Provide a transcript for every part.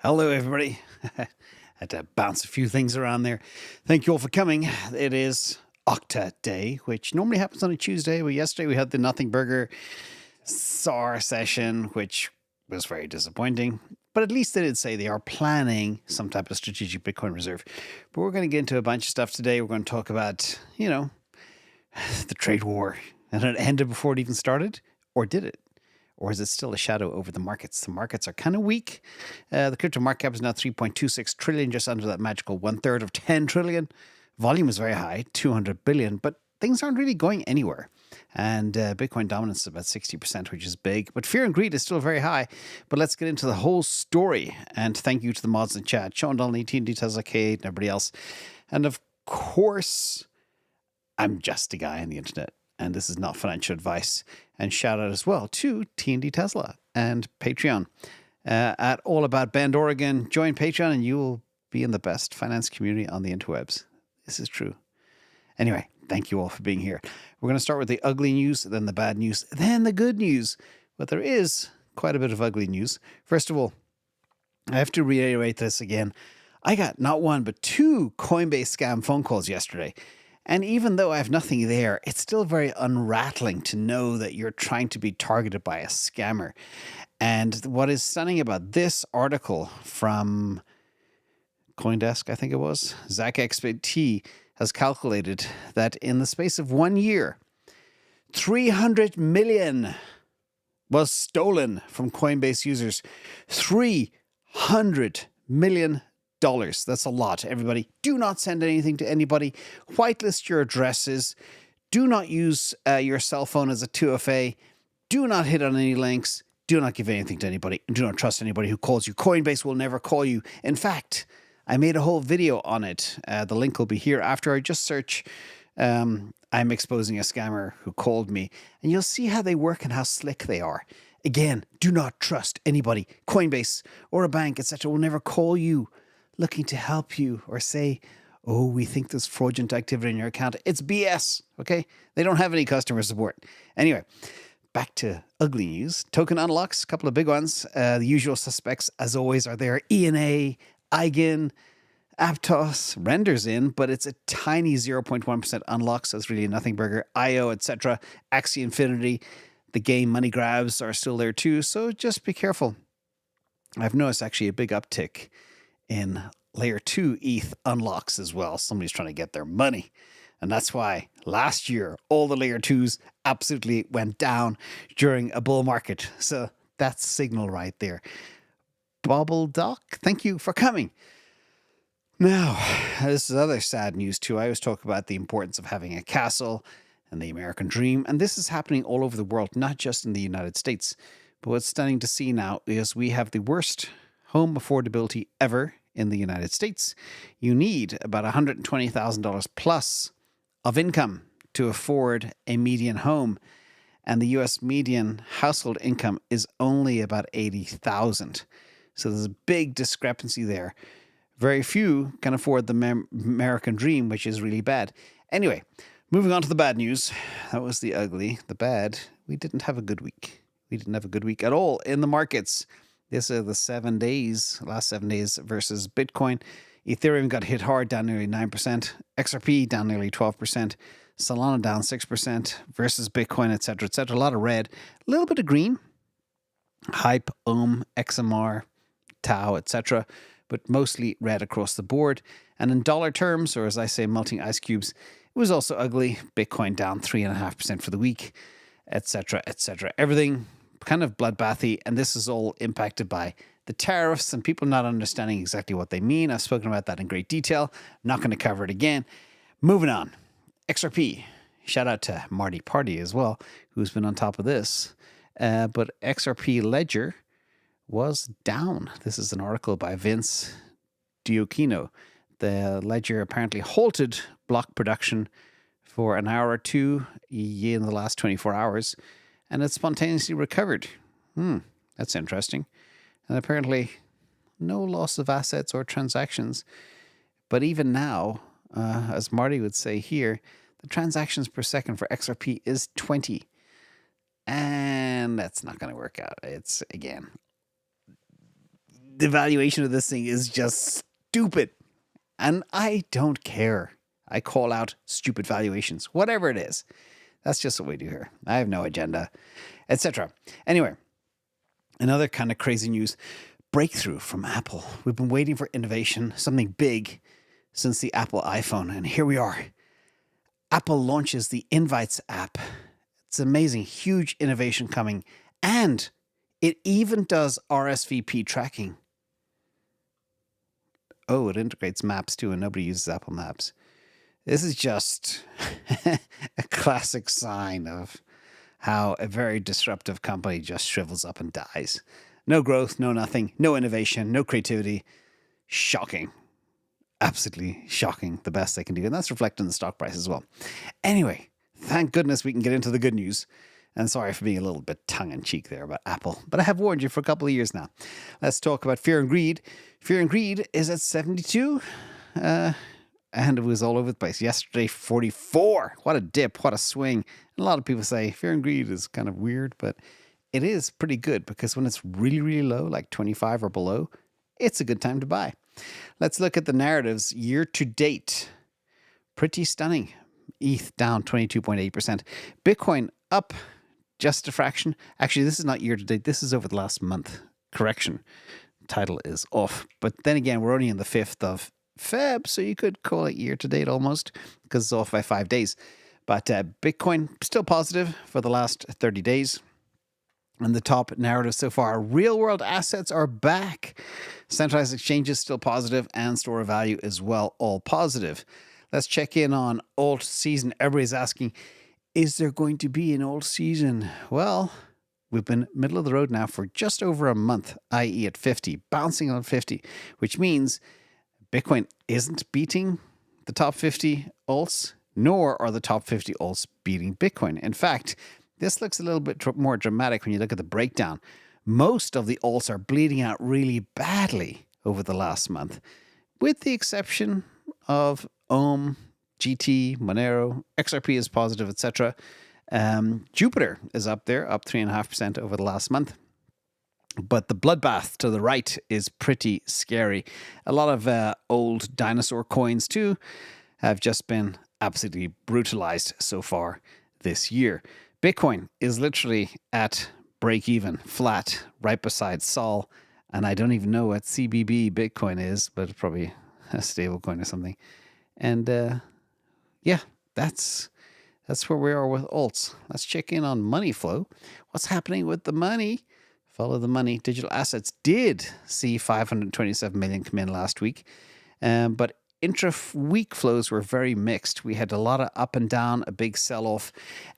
Hello, everybody. Had to bounce a few things around there. Thank you all for coming. It is OCTA Day, which normally happens on a Tuesday. But yesterday we had the Nothing Burger SAR session, which was very disappointing. But at least they did say they are planning some type of strategic Bitcoin reserve. But we're going to get into a bunch of stuff today. We're going to talk about, the trade war. And it ended before it even started, or did it? Or is it still a shadow over the markets? The markets are kind of weak. The crypto market cap is now 3.26 trillion, just under that magical 1/3 of 10 trillion. Volume is very high, 200 billion, but things aren't really going anywhere. And Bitcoin dominance is about 60%, which is big. But fear and greed is still very high. But let's get into the whole story. And thank you to the mods in chat, Sean Donnelly, TND, TSLA, Kate, and everybody else. And of course, I'm just a guy on the internet. And this is not financial advice. And shout out as well to TND Tesla and Patreon at All About Bend, Oregon. Join Patreon and you will be in the best finance community on the interwebs. This is true. Anyway, thank you all for being here. We're going to start with the ugly news, then the bad news, then the good news. But there is quite a bit of ugly news. First of all, I have to reiterate this again. I got not one, but two Coinbase scam phone calls yesterday. And even though I have nothing there, it's still very unrattling to know that you're trying to be targeted by a scammer. And what is stunning about this article from CoinDesk, I think it was, Zach XBT has calculated that in the space of 1 year, 300 million was stolen from Coinbase users. 300 million dollars. That's a lot, everybody. Do not send anything to anybody. Whitelist your addresses. Do not use your cell phone as a 2FA. Do not hit on any links. Do not give anything to anybody. And do not trust anybody who calls you. Coinbase will never call you. In fact, I made a whole video on it. The link will be here after I just search I'm exposing a scammer who called me. And you'll see how they work and how slick they are. Again, do not trust anybody. Coinbase or a bank, etc. will never call you looking to help you or say, oh, we think there's fraudulent activity in your account. It's BS, okay? They don't have any customer support. Anyway, back to ugly news. Token unlocks, a couple of big ones. The usual suspects, as always, are there. ENA, Eigen, Aptos, Renders in, but it's a tiny 0.1% unlock, so it's really a nothing burger. IO, etc. Axie Infinity, the game money grabs are still there too, so just be careful. I've noticed actually a big uptick in layer 2 ETH unlocks as well. Somebody's trying to get their money. And that's why last year, all the layer 2s absolutely went down during a bull market. So that's signal right there. Bobble Doc, thank you for coming. Now, this is other sad news too. I always talk about the importance of having a castle and the American dream. And this is happening all over the world, not just in the United States. But what's stunning to see now is we have the worst home affordability ever in the United States. You need about $120,000 plus of income to afford a median home. And the US median household income is only about $80,000. So there's a big discrepancy there. Very few can afford the American dream, which is really bad. Anyway, moving on to the bad news. That was the ugly. The bad, we didn't have a good week. We didn't have a good week at all in the markets. This is the last 7 days versus Bitcoin. Ethereum got hit hard, down nearly 9%. XRP down nearly 12%. Solana down 6% versus Bitcoin, etc., etc. A lot of red, a little bit of green. Hype, XMR, Tau, etc., but mostly red across the board. And in dollar terms, or as I say, melting ice cubes, it was also ugly. Bitcoin down 3.5% for the week, etc., etc. Everything kind of bloodbathy, and this is all impacted by the tariffs and people not understanding exactly what they mean. I've spoken about that in great detail. I'm not going to cover it again. Moving on. XRP. Shout out to Marty Party as well, who's been on top of this. But XRP Ledger was down. This is an article by Vince Diocchino. The Ledger apparently halted block production for an hour or two in the last 24 hours. And it spontaneously recovered. That's interesting. And apparently, no loss of assets or transactions. But even now, as Marty would say here, the transactions per second for XRP is 20. And that's not going to work out. It's, again, the valuation of this thing is just stupid. And I don't care. I call out stupid valuations, whatever it is. That's just what we do here. I have no agenda, etc. Anyway, another kind of crazy news. Breakthrough from Apple. We've been waiting for innovation, something big, since the Apple iPhone. And here we are. Apple launches the Invites app. It's amazing. Huge innovation coming. And it even does RSVP tracking. Oh, it integrates Maps too, and nobody uses Apple Maps. This is just a classic sign of how a very disruptive company just shrivels up and dies. No growth, no nothing, no innovation, no creativity. Shocking. Absolutely shocking. The best they can do. And that's reflected in the stock price as well. Anyway, thank goodness we can get into the good news. And sorry for being a little bit tongue-in-cheek there about Apple. But I have warned you for a couple of years now. Let's talk about fear and greed. Fear and greed is at 72. And it was all over the place. Yesterday, 44. What a dip. What a swing. And a lot of people say fear and greed is kind of weird, but it is pretty good because when it's really, really low, like 25 or below, it's a good time to buy. Let's look at the narratives year to date. Pretty stunning. ETH down 22.8%. Bitcoin up just a fraction. Actually, this is not year to date. This is over the last month. Correction. Title is off. But then again, we're only in the 5th of Feb, so you could call it year to date almost because it's off by 5 days. But Bitcoin still positive for the last 30 days. And the top narrative so far, real world assets are back. Centralized exchanges still positive and store of value as well, all positive. Let's check in on AltSeason. Everybody's asking, is there going to be an AltSeason? Well, we've been middle of the road now for just over a month, i.e. at 50, bouncing on 50, which means Bitcoin isn't beating the top 50 alts, nor are the top 50 alts beating Bitcoin. In fact, this looks a little bit more dramatic when you look at the breakdown. Most of the alts are bleeding out really badly over the last month, with the exception of GT, Monero, XRP is positive, etc. Jupiter is up there, up 3.5% over the last month. But the bloodbath to the right is pretty scary. A lot of old dinosaur coins, too, have just been absolutely brutalized so far this year. Bitcoin is literally at break-even, flat, right beside SOL. And I don't even know what CBB Bitcoin is, but it's probably a stable coin or something. And yeah, that's where we are with alts. Let's check in on money flow. What's happening with the money? Follow the money. Digital assets did see 527 million come in last week, but intra-week flows were very mixed. We had a lot of up and down, a big sell-off,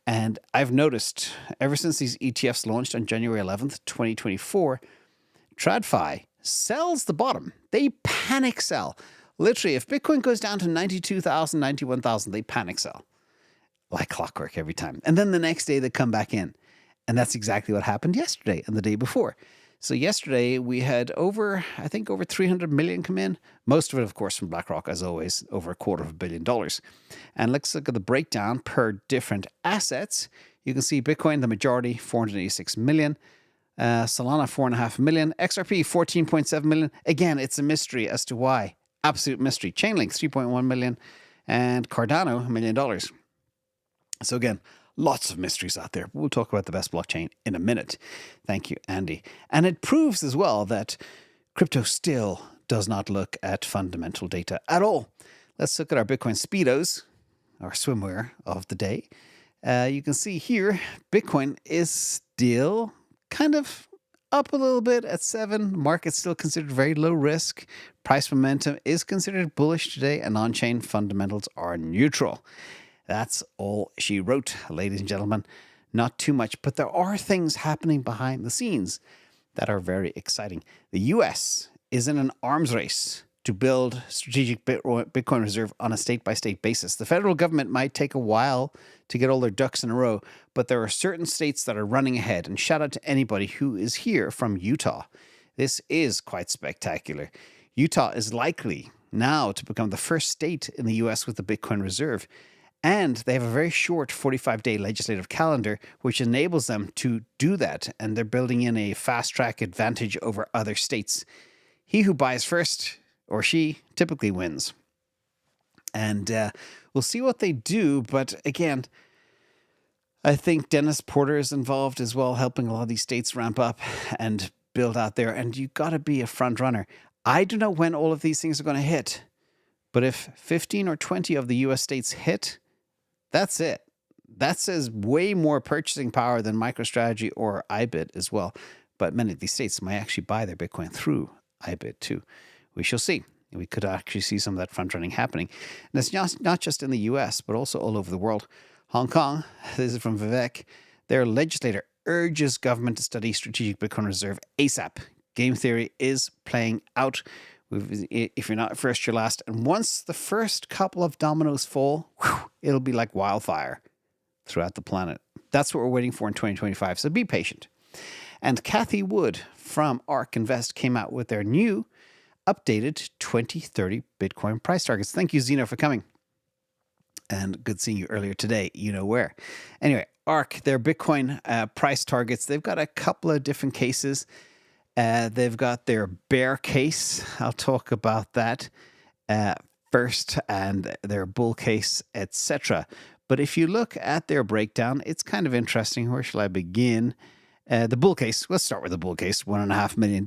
and I've noticed ever since these ETFs launched on January 11th, 2024, TradFi sells the bottom. They panic sell. Literally, if Bitcoin goes down to 92,000, 91,000, they panic sell. Like clockwork every time. And then the next day they come back in. And that's exactly what happened yesterday and the day before. So yesterday we had over 300 million come in. Most of it, of course, from Blackrock, as always, over $250 million. And let's look at the breakdown per different assets. You can see Bitcoin, the majority, 486 million. Solana, 4.5 million. XRP, 14.7 million. Again, it's a mystery as to why. Absolute mystery. Chainlink, 3.1 million. And Cardano, $1 million. So again, lots of mysteries out there. We'll talk about the best blockchain in a minute. Thank you, Andy. And it proves as well that crypto still does not look at fundamental data at all. Let's look at our Bitcoin Speedos, our swimwear of the day. You can see here, Bitcoin is still kind of up a little bit at 7. Market's still considered very low risk. Price momentum is considered bullish today, and on-chain fundamentals are neutral. That's all she wrote, ladies and gentlemen. Not too much, but there are things happening behind the scenes that are very exciting. The US is in an arms race to build strategic Bitcoin reserve on a state-by-state basis. The federal government might take a while to get all their ducks in a row, but there are certain states that are running ahead. And shout out to anybody who is here from Utah. This is quite spectacular. Utah is likely now to become the first state in the US with the Bitcoin reserve. And they have a very short 45-day legislative calendar, which enables them to do that. And they're building in a fast-track advantage over other states. he who buys first, or she, typically wins. And we'll see what they do. But again, I think Dennis Porter is involved as well, helping a lot of these states ramp up and build out there. And you got to be a front runner. I don't know when all of these things are going to hit. But if 15 or 20 of the US states hit, that's it. That says way more purchasing power than MicroStrategy or IBIT as well. But many of these states might actually buy their Bitcoin through IBIT too. We shall see. We could actually see some of that front running happening. And it's not just in the US, but also all over the world. Hong Kong, this is from Vivek, their legislator urges government to study strategic Bitcoin reserve ASAP. Game theory is playing out. If you're not first, you're last. And once the first couple of dominoes fall, it'll be like wildfire throughout the planet. That's what we're waiting for in 2025. So be patient. And Kathy Wood from ARK Invest came out with their new updated 2030 Bitcoin price targets. Thank you, Zeno, for coming. And good seeing you earlier today. You know where. Anyway, ARK, their Bitcoin price targets, they've got a couple of different cases. They've got their bear case. I'll talk about that first, and their bull case, etc. But if you look at their breakdown, it's kind of interesting. Where shall I begin? The bull case. Let's start with the bull case. $1.5 million.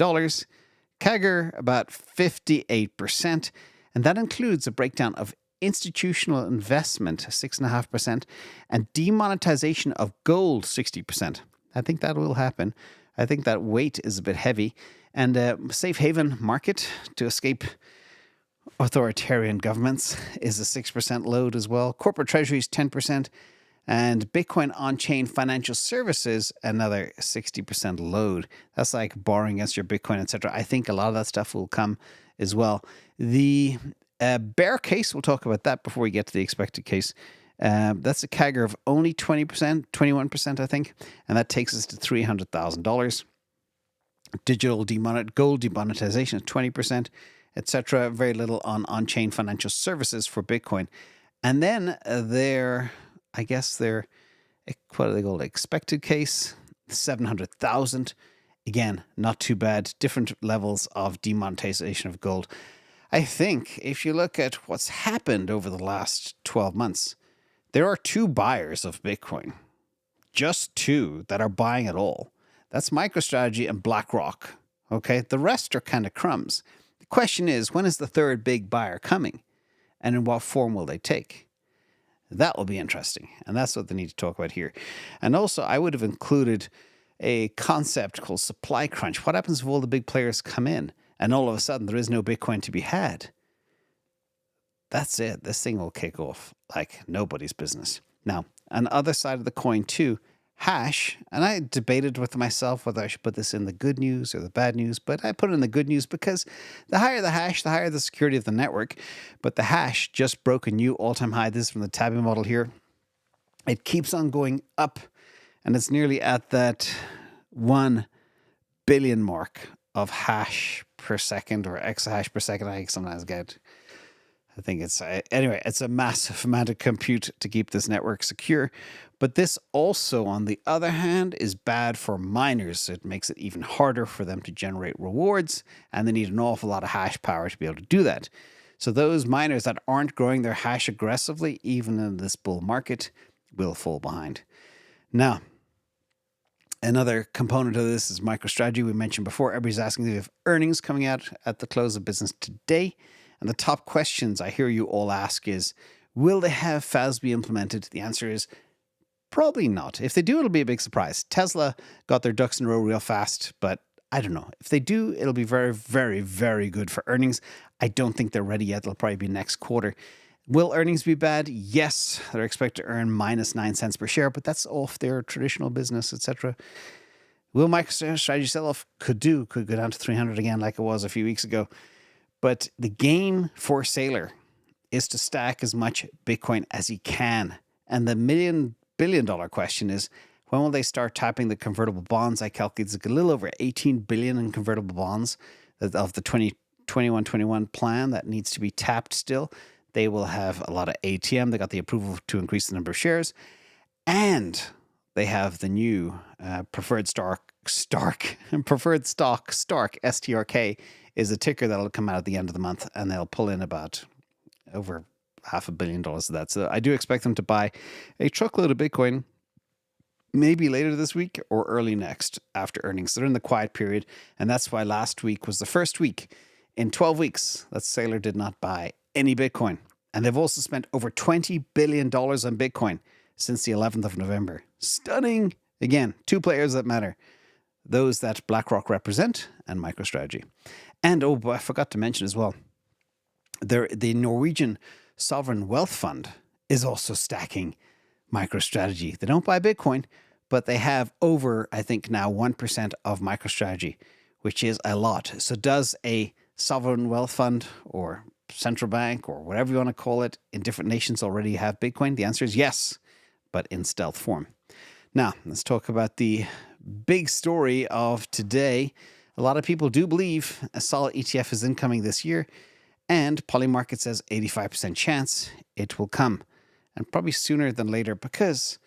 CAGR about 58%. And that includes a breakdown of institutional investment, 6.5%, and demonetization of gold, 60%. I think that will happen. I think that weight is a bit heavy. And safe haven market to escape authoritarian governments is a 6% load as well. Corporate treasuries, 10%. And Bitcoin on-chain financial services, another 60% load. That's like borrowing against your Bitcoin, etc. I think a lot of that stuff will come as well. The bear case, we'll talk about that before we get to the expected case. That's a CAGR of only 20%, 21%, I think. And that takes us to $300,000. Digital gold demonetization of 20%, etc. Very little on-chain financial services for Bitcoin. And then their what do they call it? Expected case, 700,000. Again, not too bad. Different levels of demonetization of gold. I think if you look at what's happened over the last 12 months, there are 2 buyers of Bitcoin. Just 2 that are buying at all. That's MicroStrategy and Blackrock. Okay, the rest are kind of crumbs. The question is, when is the third big buyer coming? And in what form will they take? That will be interesting. And that's what they need to talk about here. And also, I would have included a concept called supply crunch. What happens if all the big players come in and all of a sudden there is no Bitcoin to be had? That's it. This thing will kick off like nobody's business. Now, on the other side of the coin too, hash, and I debated with myself whether I should put this in the good news or the bad news, but I put it in the good news because the higher the hash, the higher the security of the network. But the hash just broke a new all-time high. This is from the tabbing model here. It keeps on going up, and it's nearly at that 1 billion mark of hash per second, or exahash per second. I sometimes get. I think it's, anyway, it's a massive amount of compute to keep this network secure. But this also, on the other hand, is bad for miners. It makes it even harder for them to generate rewards, and they need an awful lot of hash power to be able to do that. So those miners that aren't growing their hash aggressively, even in this bull market, will fall behind. Now, another component of this is MicroStrategy. We mentioned before, everybody's asking if we have earnings coming out at the close of business today. And the top questions I hear you all ask is, will they have FASB implemented? The answer is probably not. If they do, it'll be a big surprise. Tesla got their ducks in a row real fast, but I don't know. If they do, it'll be very, very, very good for earnings. I don't think they're ready yet. It'll probably be next quarter. Will earnings be bad? Yes. They're expected to earn minus 9 cents per share, but that's off their traditional business, etc. Will MicroStrategy sell off? Could go down to 300 again like it was a few weeks ago. But the game for Saylor is to stack as much Bitcoin as he can. And the billion-dollar question is, when will they start tapping the convertible bonds? I calculate it's a little over 18 billion in convertible bonds of the 2021 plan that needs to be tapped still. They will have a lot of ATM. They got the approval to increase the number of shares. And they have the new preferred stock Stark. Preferred stock, Stark, STRK, is a ticker that'll come out at the end of the month, and they'll pull in about over $500 million of that. So I do expect them to buy a truckload of Bitcoin maybe later this week or early next after earnings. They're in the quiet period, and that's why last week was the first week in 12 weeks that Saylor did not buy any Bitcoin. And they've also spent over $20 billion on Bitcoin since the 11th of November. Stunning. Again, two players that matter. Those that BlackRock represent and MicroStrategy. And, I forgot to mention as well, the Norwegian Sovereign Wealth Fund is also stacking MicroStrategy. They don't buy Bitcoin, but they have over, I think now, 1% of MicroStrategy, which is a lot. So does a sovereign wealth fund or central bank or whatever you want to call it in different nations already have Bitcoin? The answer is yes, but in stealth form. Now, let's talk about the big story of today. A lot of people do believe a SOL ETF is incoming this year, and Polymarket says 85% chance it will come, and probably sooner than later because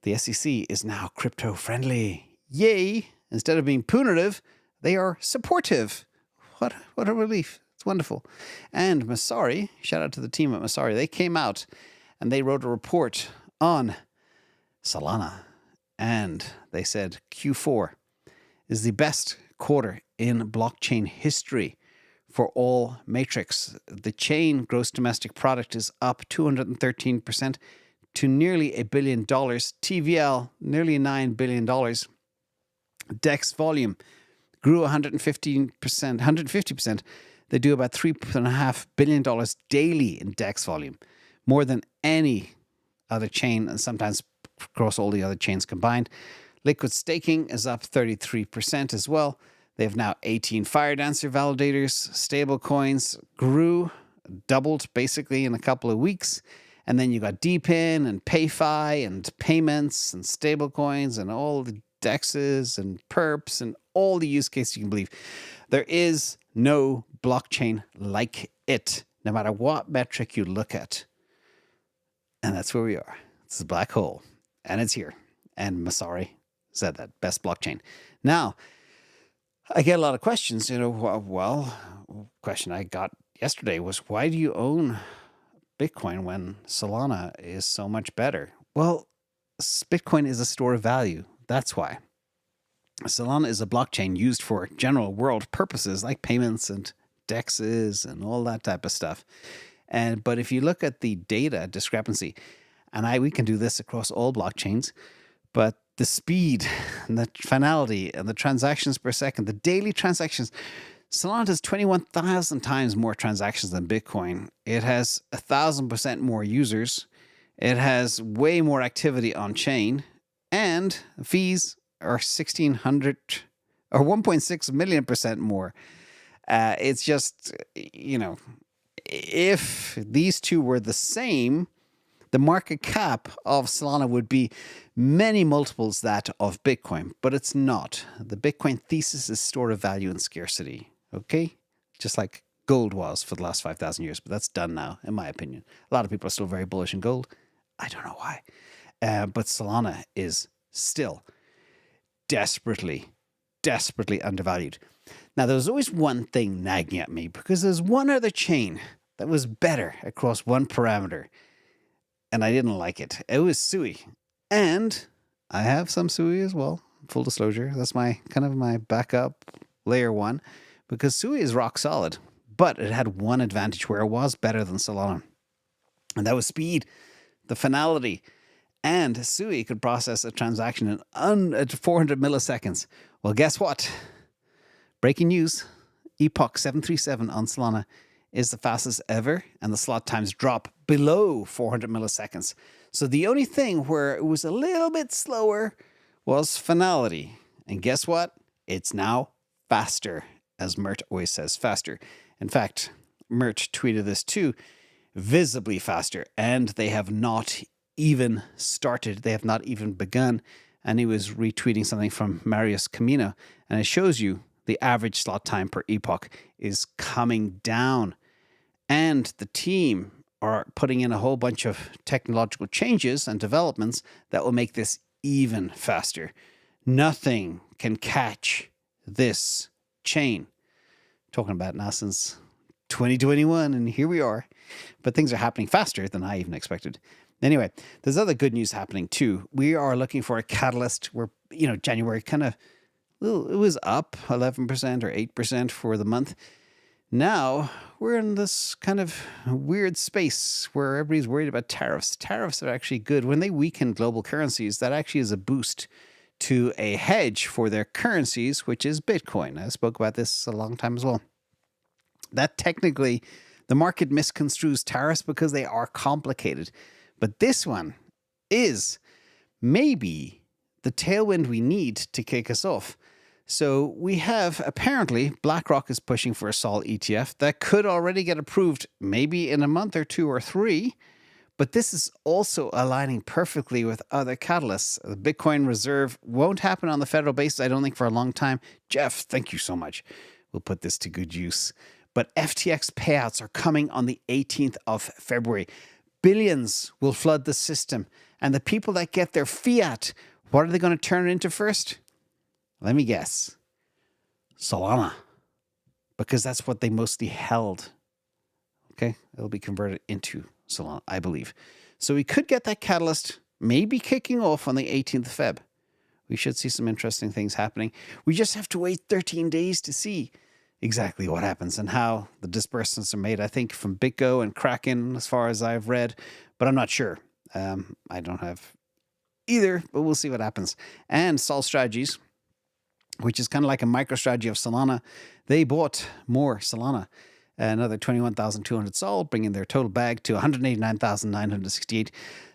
the SEC is now crypto friendly. Yay! Instead of being punitive, they are supportive. What a relief. It's wonderful. And Messari, shout out to the team at Messari, they came out and they wrote a report on Solana. And they said Q4 is the best quarter in blockchain history for all metrics. The chain gross domestic product is up 213% to nearly $1 billion. TVL, nearly $9 billion. DEX volume grew 150%. They do about $3.5 billion daily in DEX volume, more than any other chain, and sometimes across all the other chains combined. Liquid staking is up 33% as well. They have now 18 Fire Dancer validators. Stable coins grew, doubled basically in a couple of weeks. And then you got DPIN and PayFi and payments and stable coins and all the DEXs and perps and all the use cases you can believe. There is no blockchain like it, no matter what metric you look at. And that's where we are. It's a black hole. And it's here. And Messari said that. Best blockchain. Now, I get a lot of questions. Question I got yesterday was, why do you own Bitcoin when Solana is so much better? Well, Bitcoin is a store of value. That's why. Solana is a blockchain used for general world purposes like payments and DEXs and all that type of stuff. But if you look at the data discrepancy, and we can do this across all blockchains, but the speed and the finality and the transactions per second, the daily transactions, Solana has 21,000 times more transactions than Bitcoin. It has 1,000% more users. It has way more activity on chain, and fees are 1,600 or 1.6 million% more. It's just, if these two were the same, the market cap of Solana would be many multiples that of Bitcoin, but it's not. The Bitcoin thesis is store of value and scarcity, okay? Just like gold was for the last 5,000 years, but that's done now, in my opinion. A lot of people are still very bullish in gold. I don't know why. But Solana is still desperately undervalued. Now, there was always one thing nagging at me because there's one other chain that was better across one parameter, and I didn't like it. It was Sui. And I have some Sui as well. Full disclosure. That's my backup layer one, because Sui is rock solid, but it had one advantage where it was better than Solana. And that was speed, the finality. And Sui could process a transaction in 400 milliseconds. Well, guess what? Breaking news. Epoch 737 on Solana is the fastest ever, and the slot times drop below 400 milliseconds. So the only thing where it was a little bit slower was finality. And guess what? It's now faster, as Mert always says, faster. In fact, Mert tweeted this too, visibly faster, and they have not even started. They have not even begun. And he was retweeting something from Marius Camino, and it shows you the average slot time per epoch is coming down. And the team are putting in a whole bunch of technological changes and developments that will make this even faster. Nothing can catch this chain. Talking about now since 2021, and here we are. But things are happening faster than I even expected. Anyway, there's other good news happening too. We are looking for a catalyst where, January kind of, it was up 11% or 8% for the month. Now we're in this kind of weird space where everybody's worried about tariffs. Tariffs are actually good. When they weaken global currencies, that actually is a boost to a hedge for their currencies, which is Bitcoin. I spoke about this a long time as well. That technically, the market misconstrues tariffs because they are complicated. But this one is maybe the tailwind we need to kick us off. So we have, apparently, Blackrock is pushing for a SOL ETF that could already get approved maybe in a month or 2 or 3. But this is also aligning perfectly with other catalysts. The Bitcoin reserve won't happen on the federal basis, I don't think, for a long time. Jeff, thank you so much. We'll put this to good use. But FTX payouts are coming on the 18th of February. Billions will flood the system. And the people that get their fiat, what are they going to turn it into first? Let me guess. Solana. Because that's what they mostly held. Okay? It'll be converted into Solana, I believe. So we could get that catalyst maybe kicking off on the 18th of Feb. We should see some interesting things happening. We just have to wait 13 days to see exactly what happens and how the disbursements are made. I think from BitGo and Kraken, as far as I've read, but I'm not sure. I don't have either, but we'll see what happens. And Sol Strategies, which is kind of like a micro-strategy of Solana, they bought more Solana, another 21,200 SOL, bringing their total bag to 189,968.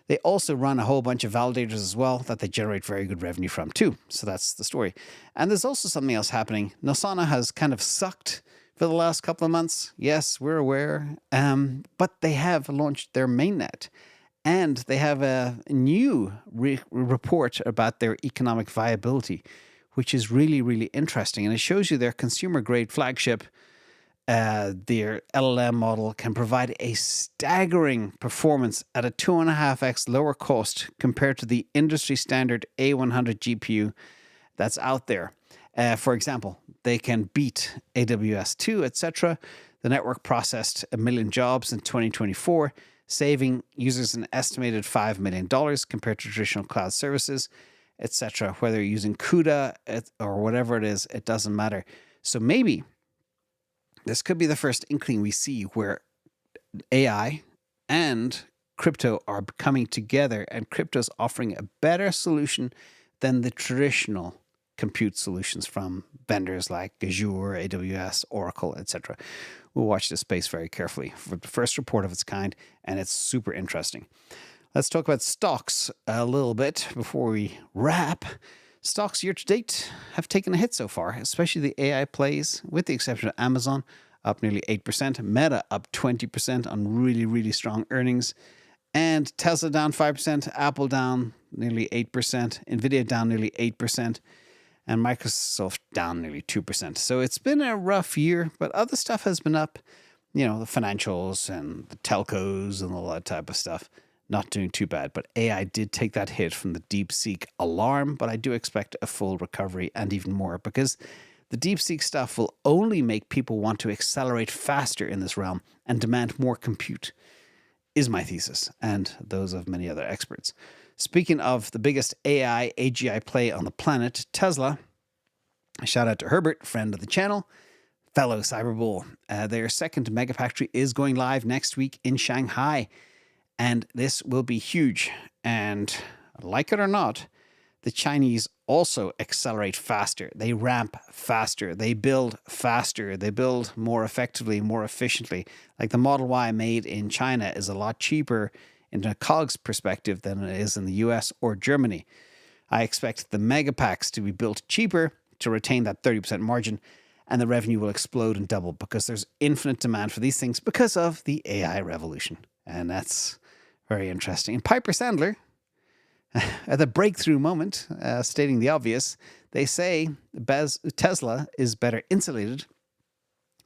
They also run a whole bunch of validators as well that they generate very good revenue from too. So that's the story. And there's also something else happening. Nosana has kind of sucked for the last couple of months. Yes, we're aware. But they have launched their mainnet. And they have a new report about their economic viability, which is really, really interesting. And it shows you their consumer-grade flagship. Their LLM model can provide a staggering performance at a 2.5x lower cost compared to the industry standard A100 GPU that's out there. For example, they can beat AWS2, etc. The network processed 1 million jobs in 2024, saving users an estimated $5 million compared to traditional cloud services, etc. Whether you're using CUDA or whatever it is, it doesn't matter. So maybe this could be the first inkling we see where AI and crypto are coming together, and crypto's offering a better solution than the traditional compute solutions from vendors like Azure, AWS, Oracle, etc. We'll watch this space very carefully for the first report of its kind, and it's super interesting. Let's talk about stocks a little bit before we wrap. Stocks year to date have taken a hit so far, especially the AI plays, with the exception of Amazon, up nearly 8%, Meta up 20% on really, really strong earnings, and Tesla down 5%, Apple down nearly 8%, Nvidia down nearly 8%, and Microsoft down nearly 2%. So it's been a rough year, but other stuff has been up. The financials and the telcos and all that type of stuff. Not doing too bad, but AI did take that hit from the DeepSeek alarm, but I do expect a full recovery and even more, because the DeepSeek stuff will only make people want to accelerate faster in this realm and demand more compute, is my thesis, and those of many other experts. Speaking of the biggest AI AGI play on the planet, Tesla, a shout out to Herbert, friend of the channel, fellow cyberbull. Their second Megapactory is going live next week in Shanghai. And this will be huge. And like it or not, the Chinese also accelerate faster. They ramp faster. They build faster. They build more effectively, more efficiently. Like the Model Y made in China is a lot cheaper in a COGS perspective than it is in the US or Germany. I expect the Megapacks to be built cheaper to retain that 30% margin, and the revenue will explode and double because there's infinite demand for these things because of the AI revolution. And that's very interesting. And Piper Sandler, at the breakthrough moment, stating the obvious, they say Tesla is better insulated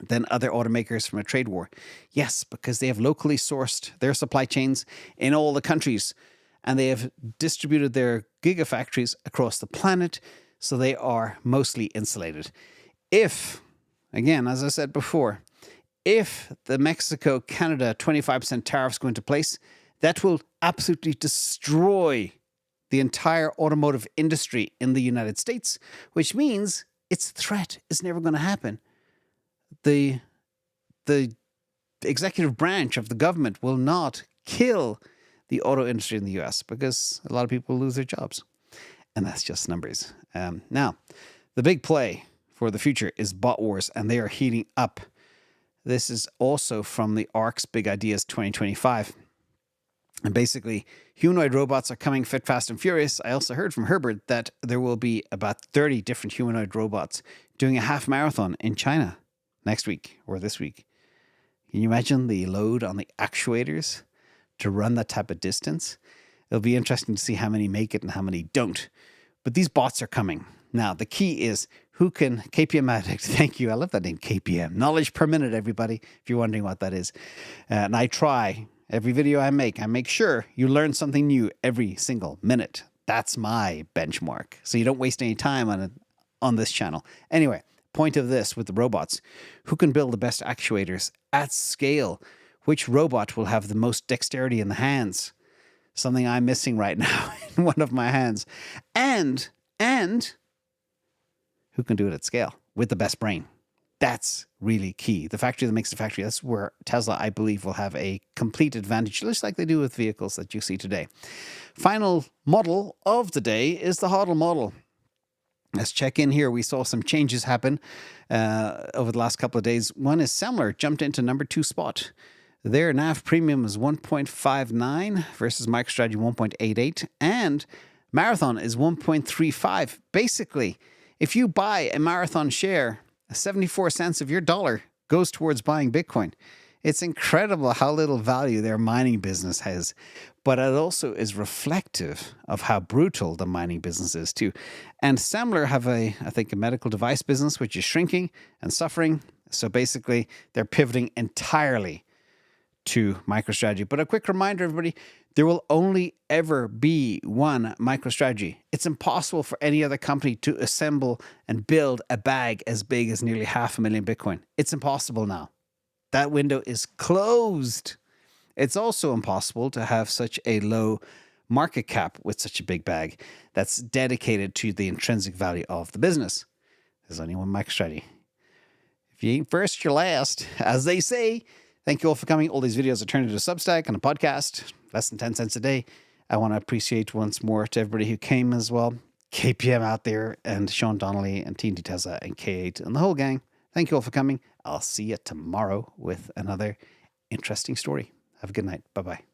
than other automakers from a trade war. Yes, because they have locally sourced their supply chains in all the countries, and they have distributed their gigafactories across the planet, So they are mostly insulated. If, again, as I said before, if the Mexico-Canada 25% tariffs go into place, that will absolutely destroy the entire automotive industry in the United States, which means its threat is never going to happen. The executive branch of the government will not kill the auto industry in the US because a lot of people lose their jobs. And that's just numbers. Now, the big play for the future is BotWars, and they are heating up. This is also from the ARC's Big Ideas 2025. And basically, humanoid robots are coming fit, fast, and furious. I also heard from Herbert that there will be about 30 different humanoid robots doing a half marathon in China next week or this week. Can you imagine the load on the actuators to run that type of distance? It'll be interesting to see how many make it and how many don't. But these bots are coming. Now, the key is who can, KPM Addict, thank you. I love that name, KPM. Knowledge per minute, everybody, if you're wondering what that is. And I try, every video I make sure you learn something new every single minute. That's my benchmark. So you don't waste any time on this channel. Anyway, point of this with the robots, who can build the best actuators at scale? Which robot will have the most dexterity in the hands? Something I'm missing right now in one of my hands. And who can do it at scale with the best brain? That's really key. The factory that makes the factory, that's where Tesla, I believe, will have a complete advantage, just like they do with vehicles that you see today. Final model of the day is the Hodl Model. Let's check in here. We saw some changes happen over the last couple of days. One is Semler jumped into number 2 spot. Their NAV premium is 1.59 versus MicroStrategy 1.88. And Marathon is 1.35. Basically, if you buy a Marathon share, 74 cents of your dollar goes towards buying Bitcoin. It's incredible how little value their mining business has. But it also is reflective of how brutal the mining business is too. And Semler have I think a medical device business which is shrinking and suffering. So basically, they're pivoting entirely to MicroStrategy. But a quick reminder, everybody, there will only ever be one MicroStrategy. It's impossible for any other company to assemble and build a bag as big as nearly 500,000 Bitcoin. It's impossible now. That window is closed. It's also impossible to have such a low market cap with such a big bag that's dedicated to the intrinsic value of the business. There's only one MicroStrategy. If you ain't first, you're last, as they say. Thank you all for coming. All these videos are turned into Substack and a podcast, less than 10 cents a day. I want to appreciate once more to everybody who came as well. KPM out there and Sean Donnelly and TNT Tesla and K8 and the whole gang. Thank you all for coming. I'll see you tomorrow with another interesting story. Have a good night. Bye-bye.